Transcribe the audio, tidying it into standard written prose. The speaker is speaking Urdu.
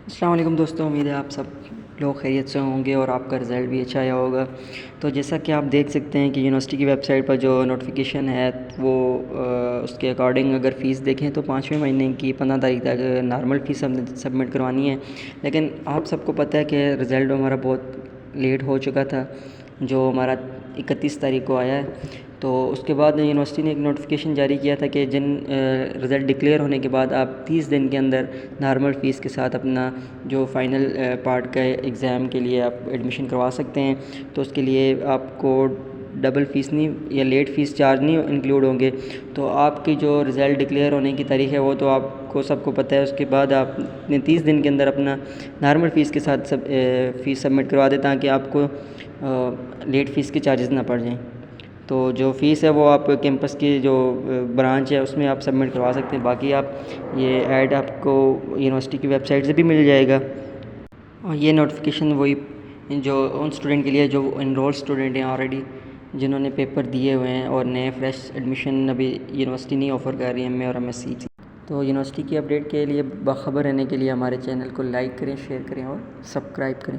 السلام علیکم دوستوں، امید ہے آپ سب لوگ خیریت سے ہوں گے اور آپ کا رزلٹ بھی اچھا آیا ہوگا۔ تو جیسا کہ آپ دیکھ سکتے ہیں کہ یونیورسٹی کی ویب سائٹ پر جو نوٹیفیکیشن ہے وہ اس کے اکارڈنگ اگر فیس دیکھیں تو 5ویں مہینے کی 15 تاریخ تک نارمل فیس ہم نے سبمٹ کروانی ہے، لیکن آپ سب کو پتہ ہے کہ رزلٹ ہمارا بہت لیٹ ہو چکا تھا، جو ہمارا 31 تاریخ کو آیا ہے۔ تو اس کے بعد یونیورسٹی نے ایک نوٹیفیکیشن جاری کیا تھا کہ جن رزلٹ ڈکلیئر ہونے کے بعد آپ 30 دن کے اندر نارمل فیس کے ساتھ اپنا جو فائنل پارٹ کا ایگزام کے لیے آپ ایڈمیشن کروا سکتے ہیں۔ تو اس کے لیے آپ کو ڈبل فیس نہیں یا لیٹ فیس چارج نہیں انکلوڈ ہوں گے۔ تو آپ کی جو رزلٹ ڈکلیئر ہونے کی تاریخ ہے وہ تو آپ کو سب کو پتہ ہے، اس کے بعد آپ نے 30 دن کے اندر اپنا نارمل فیس کے ساتھ فیس سبمٹ کروا دیں تاکہ آپ کو لیٹ فیس کے چارجز نہ پڑ جائیں۔ تو جو فیس ہے وہ آپ کیمپس کی جو برانچ ہے اس میں آپ سبمٹ کروا سکتے ہیں، باقی آپ یہ ایڈ آپ کو یونیورسٹی کی ویب سائٹ سے بھی مل جائے گا۔ اور یہ نوٹیفیکیشن وہی جو ان اسٹوڈنٹ کے لیے جو انرول اسٹوڈنٹ ہیں آلریڈی، جنہوں نے پیپر دیے ہوئے ہیں اور نئے فریش ایڈمیشن ابھی یونیورسٹی نہیں آفر کر رہی ہے ایم اے اور ایم ایس سی کی۔ تو یونیورسٹی کی اپڈیٹ کے لیے باخبر رہنے کے لیے ہمارے چینل کو لائک کریں، شیئر کریں اور سبسکرائب کریں۔